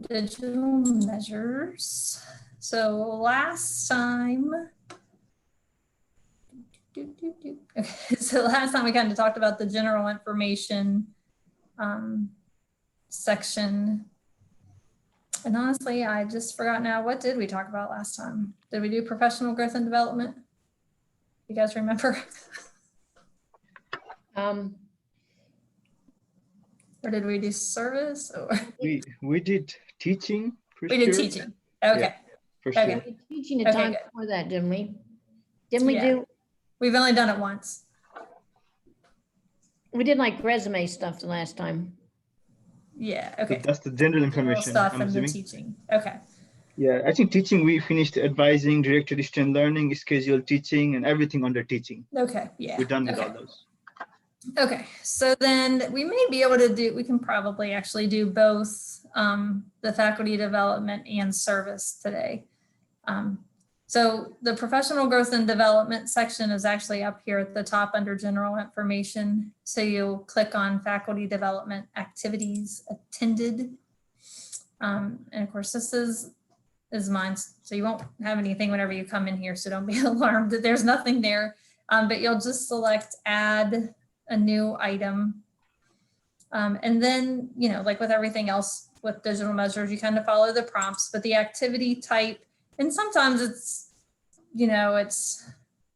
digital measures. So last time, okay, so last time we kind of talked about the general information section. And honestly, I just forgot now, what did we talk about last time? Did we do professional growth and development? You guys remember? Or did we do service? Or? We did teaching. We did teaching. Okay. Yeah, for Okay. sure. We did teaching a time before that, didn't we? Didn't we do? We've only done it once. We did like resume stuff the last time. Yeah. Okay. So that's the general information. Stuff I'm and the assuming. teaching. Okay. Yeah, I think teaching, we finished advising, directed distance learning, scheduled teaching, and everything under teaching. Okay. Yeah. We're done with all those. Okay. So then we may be able to do, we can probably actually do both the faculty development and service today. So the professional growth and development section is actually up here at the top under general information. So you'll click on faculty development activities attended. And of course, this is mine. So you won't have anything whenever you come in here. So don't be alarmed that there's nothing there, but you'll just select add a new item. And then, you know, like with everything else with digital measures, you kind of follow the prompts, but the activity type, and sometimes it's, you know, it's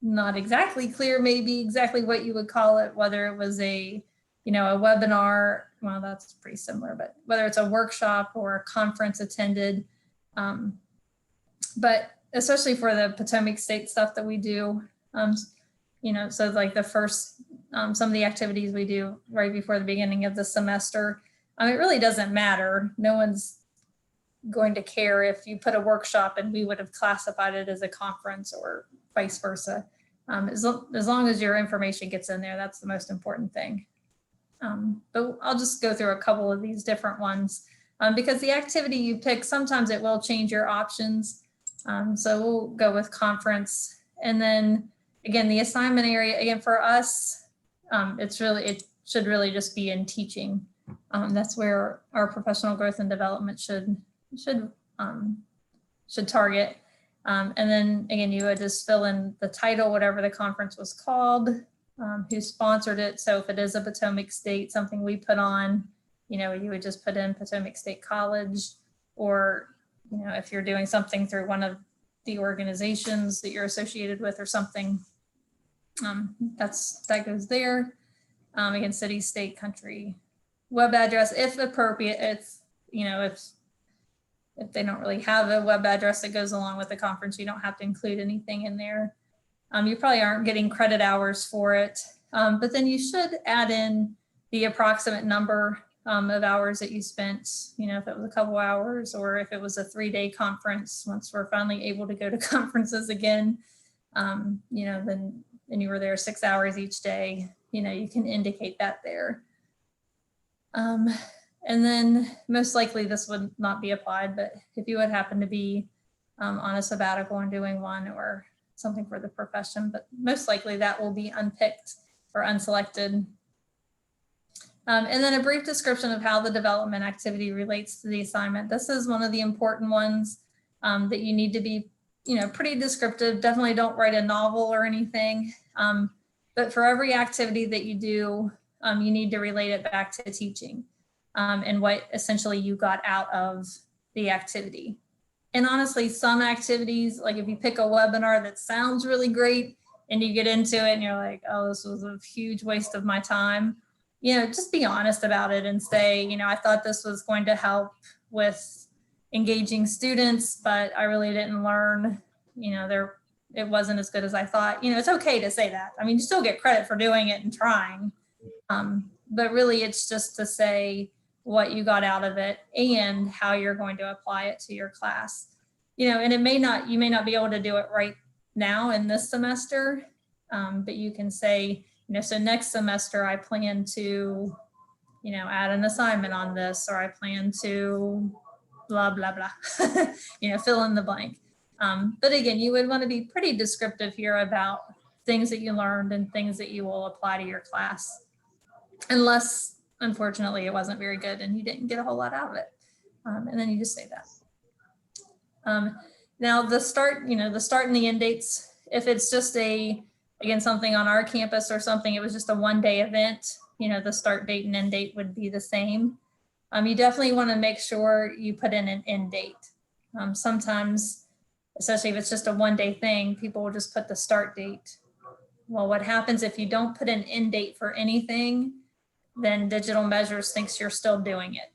not exactly clear, maybe exactly what you would call it, whether it was a, you know, a webinar, well, that's pretty similar, but whether it's a workshop or a conference attended. But especially for the Potomac State stuff that we do, you know, so like the first, some of the activities we do right before the beginning of the semester, it really doesn't matter. No one's going to care if you put a workshop and we would have classified it as a conference or vice versa. As long as your information gets in there, that's the most important thing. But I'll just go through a couple of these different ones because the activity you pick, sometimes it will change your options. So we'll go with conference. And then again, the assignment area, again, for us, it should really just be in teaching. That's where our professional growth and development should target. And then again, you would just fill in the title, whatever the conference was called, who sponsored it. So if it is a Potomac State, something we put on, you know, you would just put in Potomac State College, or, you know, if you're doing something through one of the organizations that you're associated with or something, that goes there. Again, city, state, country, web address, if appropriate. It's, you know, if they don't really have a web address that goes along with the conference, you don't have to include anything in there. You probably aren't getting credit hours for it, but then you should add in the approximate number of hours that you spent, you know, if it was a couple hours or if it was a 3-day conference, once we're finally able to go to conferences again, you know, then you were there 6 hours each day, you know, you can indicate that there. And then most likely this would not be applied, but if you would happen to be on a sabbatical and doing one or something for the profession, but most likely that will be unpicked or unselected. And then a brief description of how the development activity relates to the assignment. This is one of the important ones that you need to be, you know, pretty descriptive. Definitely don't write a novel or anything. But for every activity that you do, you need to relate it back to teaching and what essentially you got out of the activity. And honestly, some activities, like if you pick a webinar that sounds really great and you get into it and you're like, oh, this was a huge waste of my time, you know, just be honest about it and say, you know, I thought this was going to help with engaging students, but I really didn't learn, you know, it wasn't as good as I thought. You know, it's okay to say that. I mean, you still get credit for doing it and trying, but really it's just to say what you got out of it and how you're going to apply it to your class. You know, and you may not be able to do it right now in this semester, but you can say, you know, so next semester I plan to, you know, add an assignment on this, or I plan to blah, blah, blah, you know, fill in the blank. But again, you would want to be pretty descriptive here about things that you learned and things that you will apply to your class, unless unfortunately it wasn't very good and you didn't get a whole lot out of it. And then you just say that. Now the start and the end dates, if it's just again, something on our campus or something, it was just a 1-day event, the start date and end date would be the same. You definitely want to make sure you put in an end date. Sometimes, especially if it's just a 1-day thing, people will just put the start date. Well, what happens if you don't put an end date for anything, then Digital Measures thinks you're still doing it.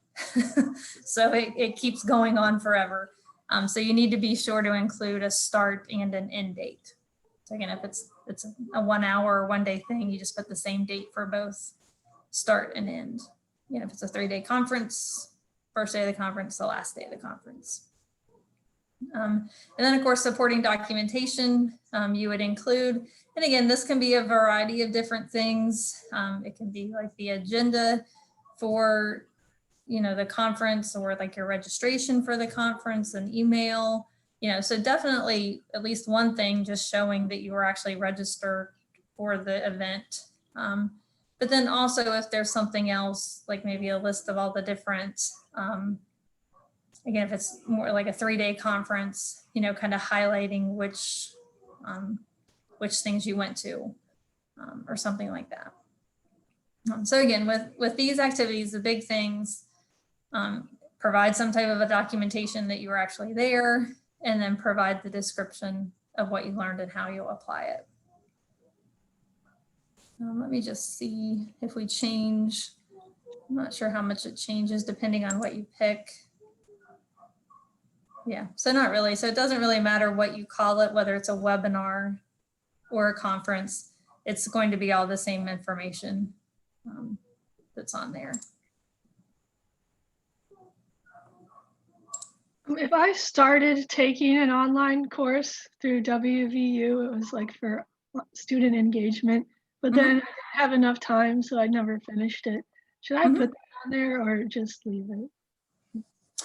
So it keeps going on forever. So you need to be sure to include a start and an end date. So again, if it's a 1 hour or 1-day thing, you just put the same date for both start and end. If it's a 3-day conference, first day of the conference, the last day of the conference. And then of course, supporting documentation you would include. And again, this can be a variety of different things. It can be like the agenda for the conference, or like your registration for the conference, an email, so definitely at least one thing just showing that you were actually registered for the event. But then also if there's something else, like maybe a list of all the different, again, if it's more like a 3-day conference, kind of highlighting which things you went to, or something like that. So again, with these activities, the big things, provide some type of a documentation that you were actually there, and then provide the description of what you learned and how you'll apply it. Let me just see if we change. I'm not sure how much it changes depending on what you pick. Yeah, so not really. So it doesn't really matter what you call it, whether it's a webinar or a conference, it's going to be all the same information that's on there. If I started taking an online course through WVU, it was like for student engagement, but then I didn't have enough time, so I never finished it. Should I put that on there or just leave it?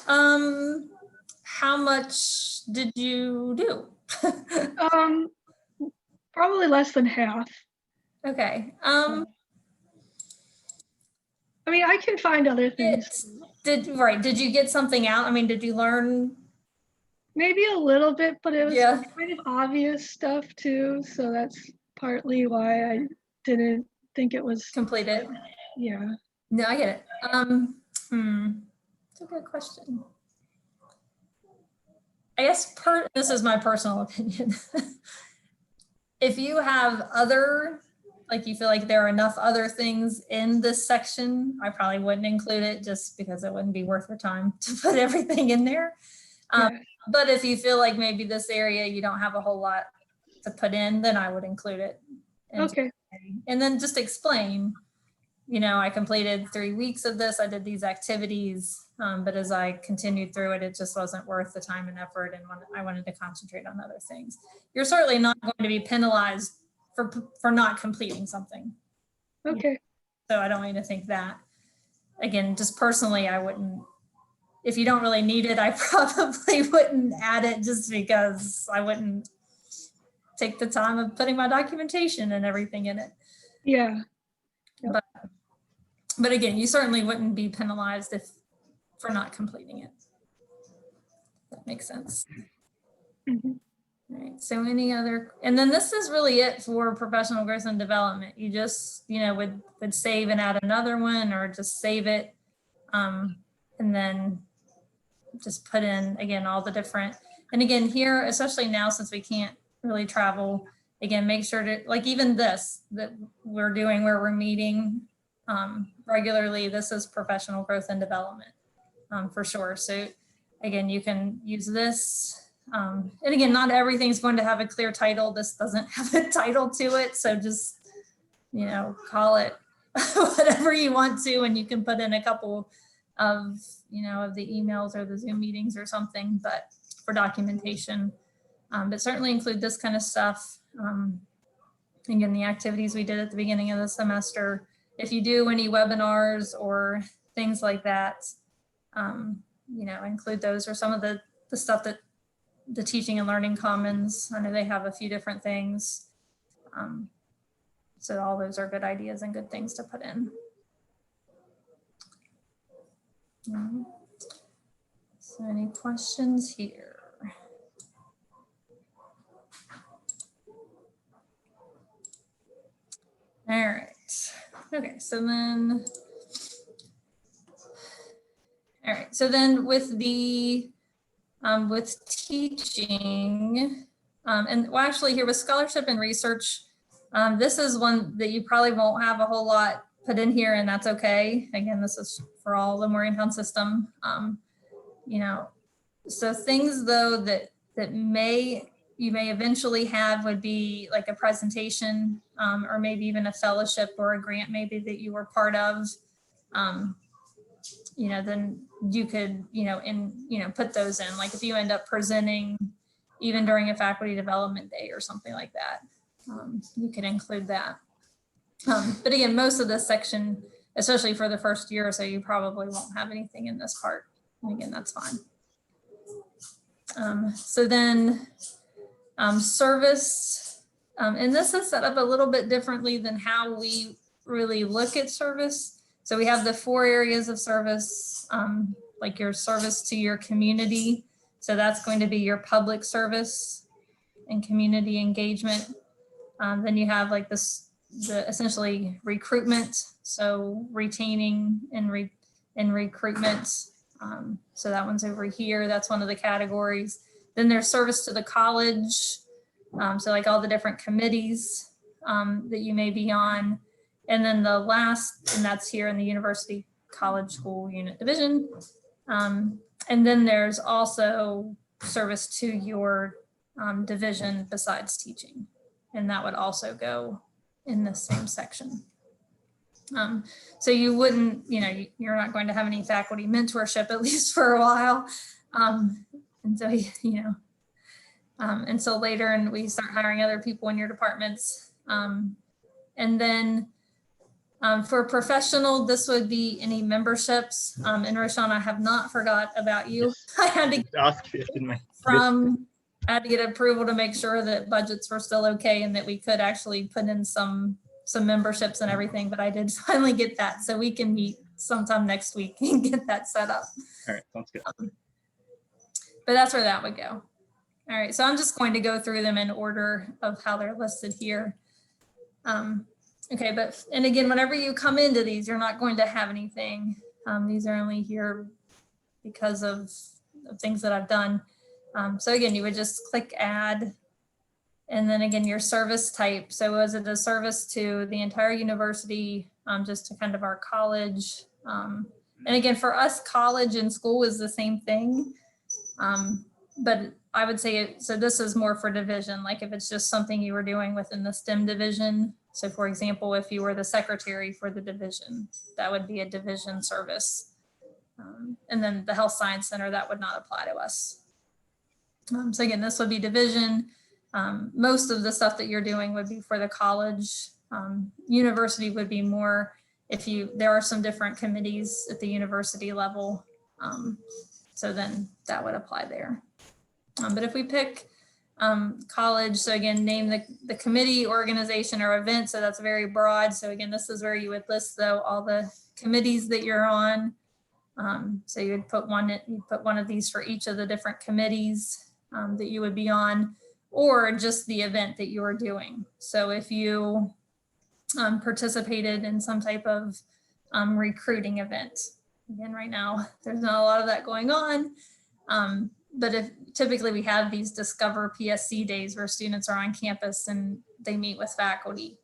How much did you do? Probably less than half. Okay. I mean, I can find other things. Did you get something out? I mean, did you learn? Maybe a little bit, but it was Yeah. kind of obvious stuff too. So that's partly why I didn't think it was Completed. Yeah. No, I get it. It's a good question. I guess this is my personal opinion. If you have you feel like there are enough other things in this section, I probably wouldn't include it just because it wouldn't be worth your time to put everything in there. Yeah. But if you feel like maybe this area you don't have a whole lot to put in, then I would include it. Okay. And then just explain, I completed 3 weeks of this, I did these activities, but as I continued through it, it just wasn't worth the time and effort, and I wanted to concentrate on other things. You're certainly not going to be penalized for not completing something. Okay. So I don't want you to think that. Again, just personally, I wouldn't, if you don't really need it, I probably wouldn't add it just because I wouldn't take the time of putting my documentation and everything in it. Yeah. But again, you certainly wouldn't be penalized for not completing it. That makes sense. Mhm. All right, so any other, and then this is really it for professional growth and development. You just, would save and add another one, or just save it. And then just put in, again, all the different, and again, here, especially now, since we can't really travel, again, make sure to, like even this that we're doing where we're meeting regularly, this is professional growth and development for sure. So again, you can use this. And again, not everything's going to have a clear title. This doesn't have a title to it. So just, call it whatever you want to, and you can put in a couple of, of the emails or the Zoom meetings or something, but for documentation, but certainly include this kind of stuff. Again, the activities we did at the beginning of the semester, if you do any webinars or things like that, include those, or some of the stuff that the Teaching and Learning Commons, I know they have a few different things. So all those are good ideas and good things to put in. So any questions here? All right. Okay, so then, all right, so then with the, with teaching, and well, actually here with scholarship and research, this is one that you probably won't have a whole lot put in here, and that's okay. Again, this is for all the Morgantown system. You know, so things though that you may eventually have would be like a presentation, or maybe even a fellowship or a grant maybe that you were part of. You know, then you could, put those in, like if you end up presenting even during a faculty development day or something like that, you could include that. But again, most of this section, especially for the first year or so, you probably won't have anything in this part. And again, that's fine. So then service, and this is set up a little bit differently than how we really look at service. So we have the 4 areas of service, like your service to your community. So that's going to be your public service and community engagement. Then you have like the essentially recruitment. So retaining and recruitment. So that one's over here. That's one of the categories. Then there's service to the college. So like all the different committees that you may be on. And then the last, and that's here in the University College School Unit Division. And then there's also service to your division besides teaching. And that would also go in the same section. So you wouldn't, you're not going to have any faculty mentorship, at least for a while. And so, until later, and we start hiring other people in your departments. And then for professional, this would be any memberships. And Roshan, I have not forgot about you. Yes. I had to Ask you in my I had to get approval to make sure that budgets were still okay and that we could actually put in some memberships and everything, but I did finally get that. So we can meet sometime next week and get that set up. All right, sounds good. But that's where that would go. All right, so I'm just going to go through them in order of how they're listed here. Okay, and again, whenever you come into these, you're not going to have anything. These are only here because of things that I've done. So again, you would just click add, and then again, your service type. So is it a service to the entire university, just to kind of our college? And again, for us, college and school is the same thing. But I would say, so this is more for division, like if it's just something you were doing within the STEM division. So for example, if you were the secretary for the division, that would be a division service. And then the health science center, that would not apply to us. So again, this would be division. Most of the stuff that you're doing would be for the college. University would be more there are some different committees at the university level. So then that would apply there. But if we pick college, so again, name the committee, organization, or event. So that's very broad. So again, this is where you would list though all the committees that you're on. So you would put one of these for each of the different committees that you would be on, or just the event that you are doing. So if you participated in some type of recruiting event, again, right now, there's not a lot of that going on. But if typically we have these Discover PSC days where students are on campus and they meet with faculty.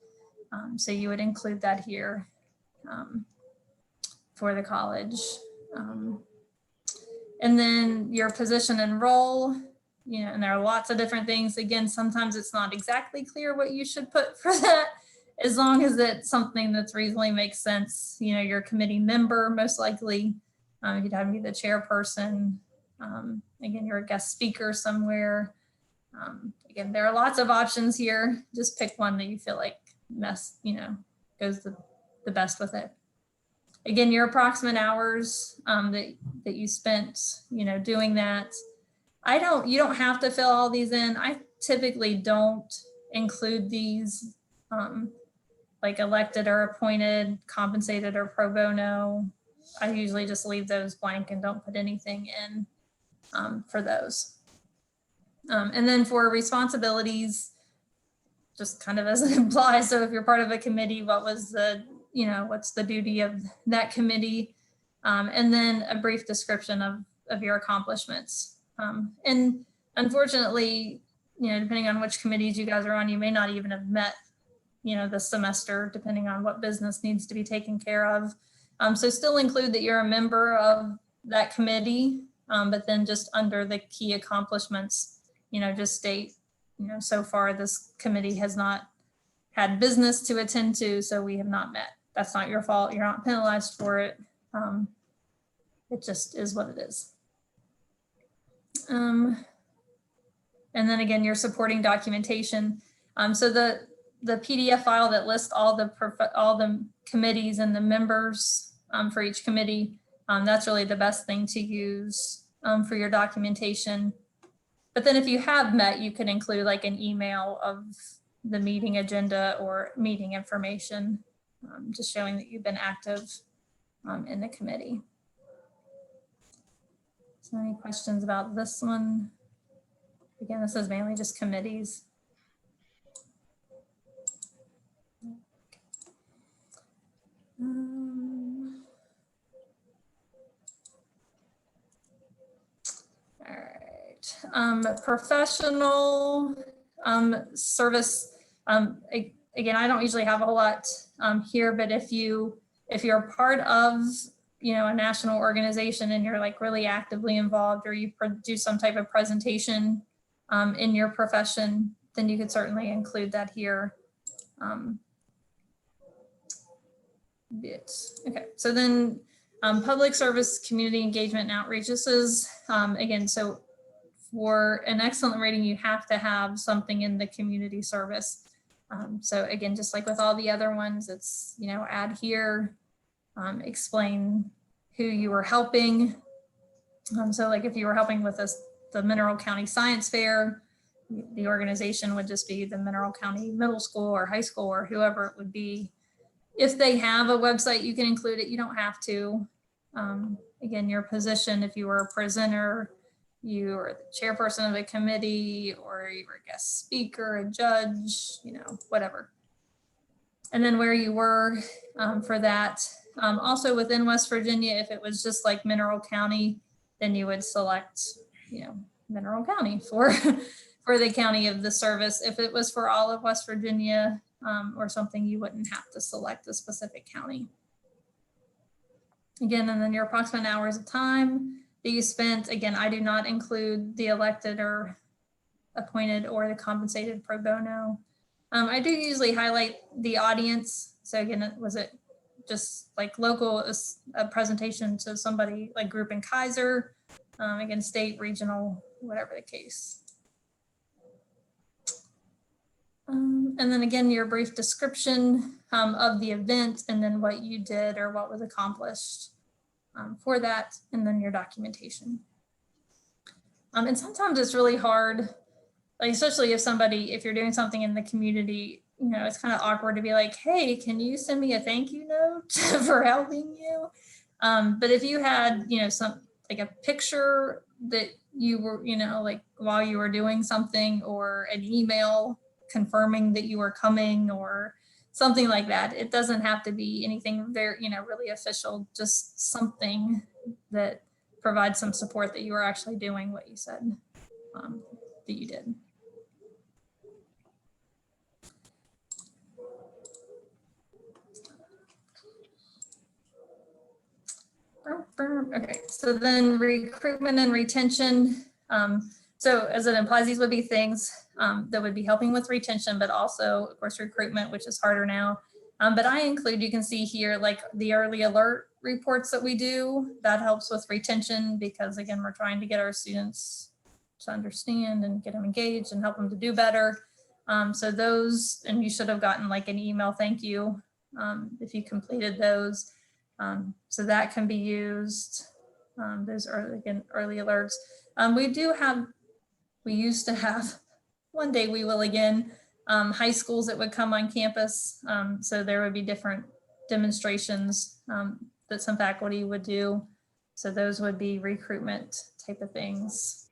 So you would include that here for the college. And then your position and role, and there are lots of different things. Again, sometimes it's not exactly clear what you should put for that, as long as it's something that's reasonably makes sense. You're a committee member, most likely. You'd have to be the chairperson. Again, you're a guest speaker somewhere. Again, there are lots of options here. Just pick one that you feel like goes the best with it. Again, your approximate hours that you spent, doing that. You don't have to fill all these in. I typically don't include these like elected or appointed, compensated or pro bono. I usually just leave those blank and don't put anything in. for those. And then for responsibilities, just kind of as it implies, so if you're part of a committee, what was the, what's the duty of that committee? And then a brief description of your accomplishments. And unfortunately, depending on which committees you guys are on, you may not even have met, this semester, depending on what business needs to be taken care of. So still include that you're a member of that committee, but then just under the key accomplishments, just state, so far this committee has not had business to attend to, so we have not met. That's not your fault. You're not penalized for it. It just is what it is. And then again, your supporting documentation. So the PDF file that lists all the committees and the members for each committee, that's really the best thing to use for your documentation. But then if you have met, you can include like an email of the meeting agenda or meeting information, just showing that you've been active in the committee. So any questions about this one? Again, this is mainly just committees. All right, professional service. Again, I don't usually have a lot here, but if you're part of a national organization and you're like really actively involved, or you do some type of presentation in your profession, then you could certainly include that here. Okay, so then public service, community engagement, and outreach. This is, again, so for an excellent rating, you have to have something in the community service. So again, just like with all the other ones, it's, add here, explain who you were helping. So like if you were helping with the Mineral County Science Fair, the organization would just be the Mineral County Middle School or high school or whoever it would be. If they have a website, you can include it. You don't have to. Again, your position, if you were a presenter, you are the chairperson of a committee, or you were a guest speaker, a judge, whatever. And then where you were for that. Also within West Virginia, if it was just like Mineral County, then you would select, Mineral County for the county of the service. If it was for all of West Virginia or something, you wouldn't have to select a specific county. Again, and then your approximate hours of time that you spent. Again, I do not include the elected or appointed or the compensated pro bono. I do usually highlight the audience. So again, was it just like local, a presentation to somebody like group in Kaiser, again, state, regional, whatever the case. And then again, your brief description of the event, and then what you did or what was accomplished for that, and then your documentation. And sometimes it's really hard, like especially if you're doing something in the community, it's kind of awkward to be like, hey, can you send me a thank you note for helping you? But if you had, some like a picture that you were, like while you were doing something, or an email confirming that you were coming or something like that. It doesn't have to be anything very, really official, just something that provides some support that you are actually doing what you said that you did. Okay, so then recruitment and retention. So as it implies, these would be things that would be helping with retention, but also, of course, recruitment, which is harder now. But I include, you can see here, like the early alert reports that we do. That helps with retention because, again, we're trying to get our students to understand and get them engaged and help them to do better. So those, and you should have gotten like an email thank you if you completed those. So that can be used. Those are, again, early alerts. We used to have, one day we will again, high schools that would come on campus. So there would be different demonstrations that some faculty would do So those would be recruitment type of things.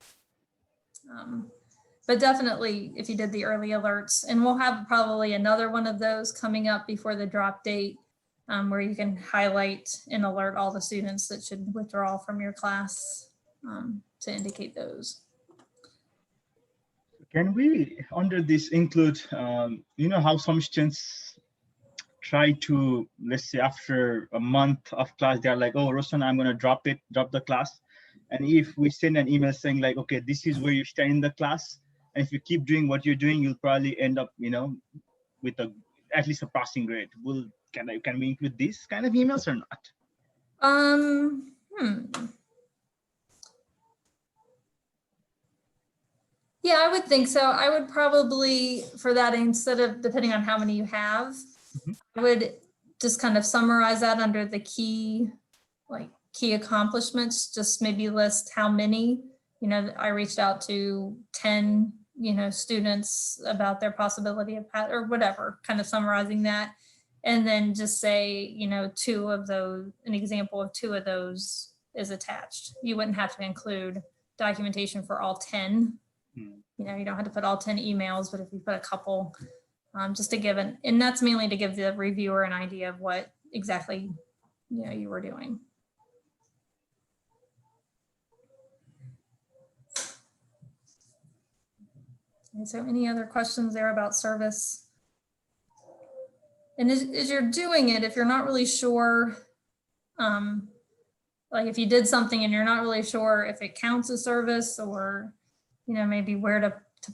But definitely if you did the early alerts, and we'll have probably another one of those coming up before the drop date, where you can highlight and alert all the students that should withdraw from your class, to indicate those. Can we, under this, include, you know, how some students try to, let's say after a month of class, they're like, oh, Roshan, I'm going to drop the class. And if we send an email saying like, okay, this is where you stand in the class, and if you keep doing what you're doing, you'll probably end up, you know, with at least a passing grade. Can we include these kind of emails or not? Yeah, I would think so. I would probably, for that, instead of, depending on how many you have, I would just kind of summarize that under the key accomplishments, just maybe list how many. You know, I reached out to 10, you know, students about their possibility of or whatever, kind of summarizing that. And then just say, you know, 2 of those, an example of 2 of those is attached. You wouldn't have to include documentation for all 10. You know, you don't have to put all 10 emails, but if you put a couple, just to give and that's mainly to give the reviewer an idea of what exactly, you know, you were doing. And so any other questions there about service? And as you're doing it, if you're not really sure, like if you did something and you're not really sure if it counts as service, or, you know, maybe where to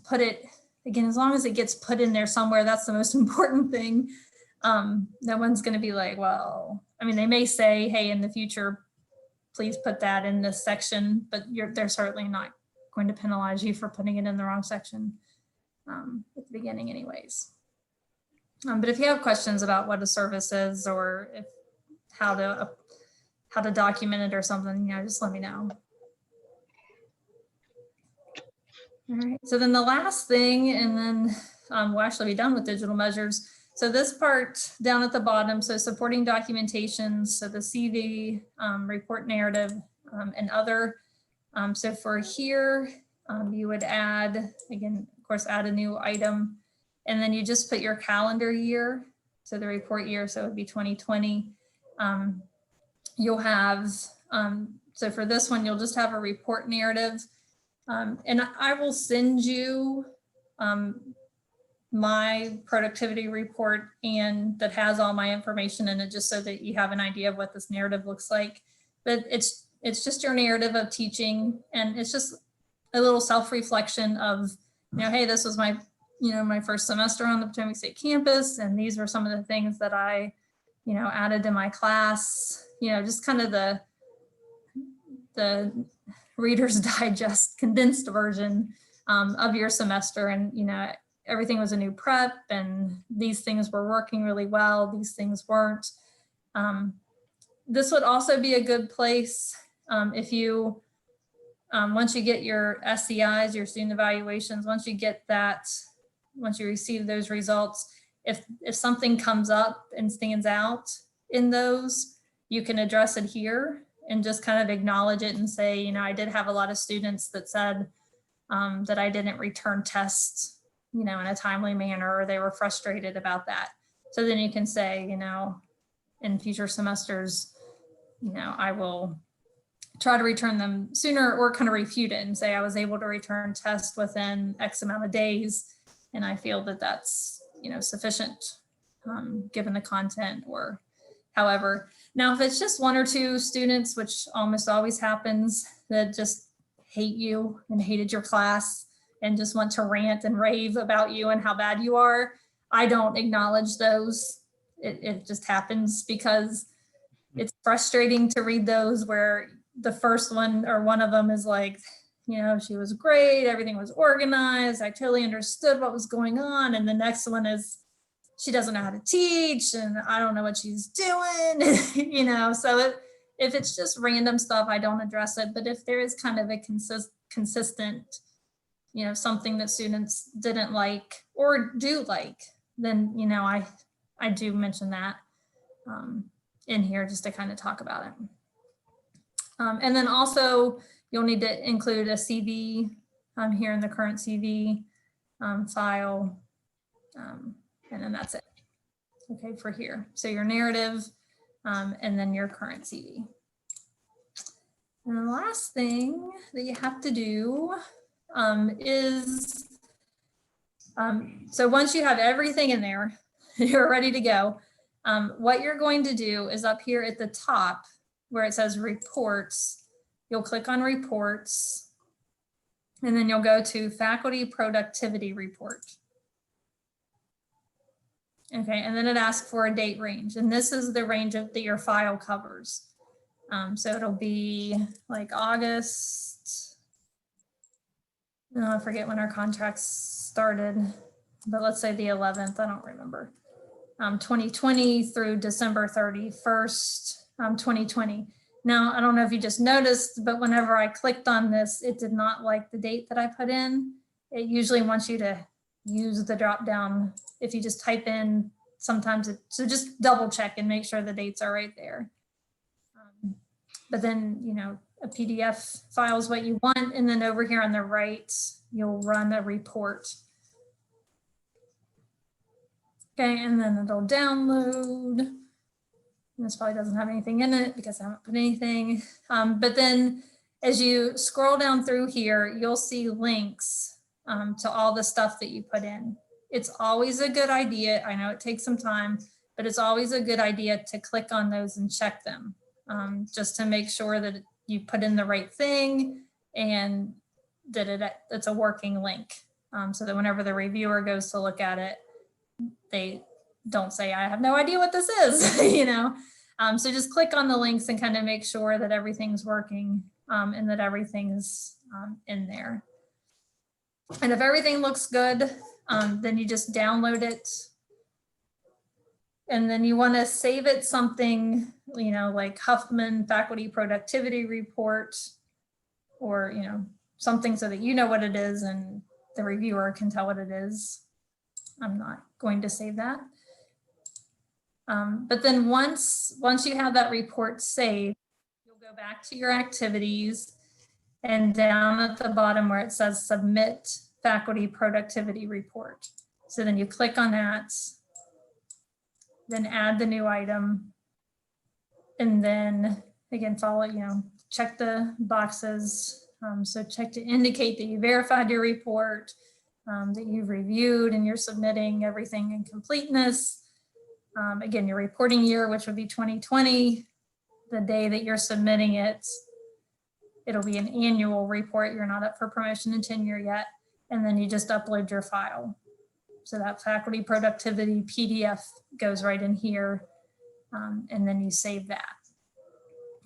put it, again, as long as it gets put in there somewhere, that's the most important thing. No one's going to be like, well, I mean, they may say, hey, in the future, please put that in this section, but they're certainly not going to penalize you for putting it in the wrong section at the beginning anyways. But if you have questions about what a service is, or if how to document it or something, you know, just let me know. All right, so then the last thing, and then we'll actually be done with digital measures. So this part down at the bottom, so supporting documentation, so the CV, report narrative, and other. So for here, you would add, again, of course, add a new item, and then you just put your calendar year, so the report year, so it would be 2020. You'll have, so for this one, you'll just have a report narrative. And I will send you my productivity report, and that has all my information in it, just so that you have an idea of what this narrative looks like. But it's just your narrative of teaching, and it's just a little self-reflection of, you know, hey, this was my, you know, my first semester on the Potomac State campus, and these were some of the things that I, you know, added to my class, you know, just kind of the Reader's Digest condensed version of your semester. And, you know, everything was a new prep, and these things were working really well, these things weren't. This would also be a good place if you, once you get your SEIs, your student evaluations, once you get that, once you receive those results, if something comes up and stands out in those, you can address it here and just kind of acknowledge it and say, you know, I did have a lot of students that said that I didn't return tests, you know, in a timely manner, or they were frustrated about that. So then you can say, you know, in future semesters, you know, I will try to return them sooner, or kind of refute it and say I was able to return tests within X amount of days, and I feel that that's, you know, sufficient given the content, or however. Now, if it's just 1 or 2 students, which almost always happens, that just hate you and hated your class and just want to rant and rave about you and how bad you are, I don't acknowledge those. It just happens, because it's frustrating to read those where the first one, or one of them, is like, you know, she was great, everything was organized, I totally understood what was going on. And the next one is, she doesn't know how to teach, and I don't know what she's doing, you know. So if it's just random stuff, I don't address it. But if there is kind of a consistent, you know, something that students didn't like or do like, then, you know, I do mention that in here, just to kind of talk about it. And then also you'll need to include a CV here in the current CV file. And then that's it. Okay, for here. So your narrative and then your current CV. And the last thing that you have to do is, so once you have everything in there, you're ready to go. What you're going to do is up here at the top where it says reports, you'll click on reports and then you'll go to faculty productivity report. Okay, and then it asks for a date range, and this is the range that your file covers. So it'll be like August, I forget when our contracts started, but let's say the 11th, I don't remember. 2020 through December 31st, 2020. Now, I don't know if you just noticed, but whenever I clicked on this, it did not like the date that I put in. It usually wants you to use the drop down. If you just type in, sometimes so just double check and make sure the dates are right there. But then, you know, a PDF file is what you want. And then over here on the right, you'll run a report. Okay, and then it'll download. This probably doesn't have anything in it because I haven't put anything. But then as you scroll down through here, you'll see links to all the stuff that you put in. It's always a good idea. I know it takes some time, but it's always a good idea to click on those and check them just to make sure that you put in the right thing and that it's a working link so that whenever the reviewer goes to look at it, they don't say, I have no idea what this is, you know? So just click on the links and kind of make sure that everything's working and that everything is in there. And if everything looks good, then you just download it. And then you want to save it something, you know, like Huffman Faculty Productivity Report, or, you know, something so that you know what it is and the reviewer can tell what it is. I'm not going to save that. But then once you have that report saved, you'll go back to your activities and down at the bottom where it says Submit Faculty Productivity Report. So then you click on that, then add the new item, and then again, follow, you know, check the boxes. So check to indicate that you verified your report, that you've reviewed and you're submitting everything in completeness. Again, your reporting year, which would be 2020, the day that you're submitting it, it'll be an annual report. You're not up for promotion and tenure yet. And then you just upload your file. So that faculty productivity PDF goes right in here. And then you save that.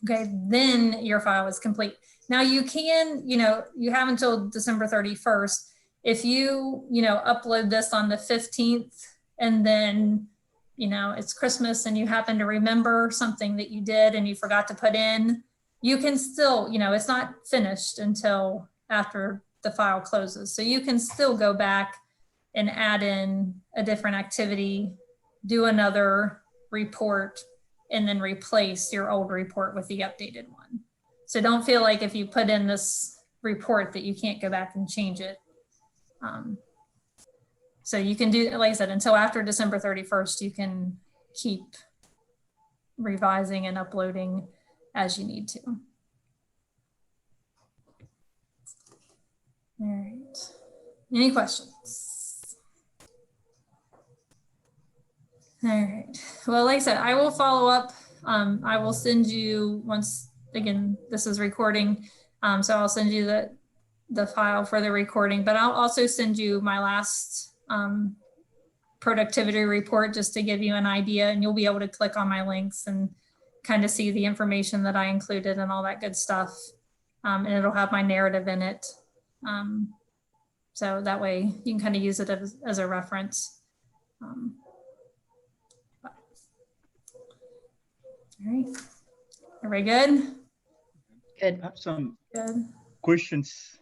Okay, then your file is complete. Now you can, you know, you have until December 31st. If you, you know, upload this on the 15th and then, you know, it's Christmas and you happen to remember something that you did and you forgot to put in, you can still, you know, it's not finished until after the file closes. So you can still go back and add in a different activity, do another report, and then replace your old report with the updated one. So don't feel like if you put in this report that you can't go back and change it. So you can do, like I said, until after December 31st, you can keep revising and uploading as you need to. All right. Any questions? All right. Well, like I said, I will follow up. I will send you once, again, this is recording. So I'll send you the file for the recording, but I'll also send you my last productivity report just to give you an idea, and you'll be able to click on my links and kind of see the information that I included and all that good stuff. And it'll have my narrative in it. So that way you can kind of use it as a reference. All right. Everybody good? Good. I have some Good. questions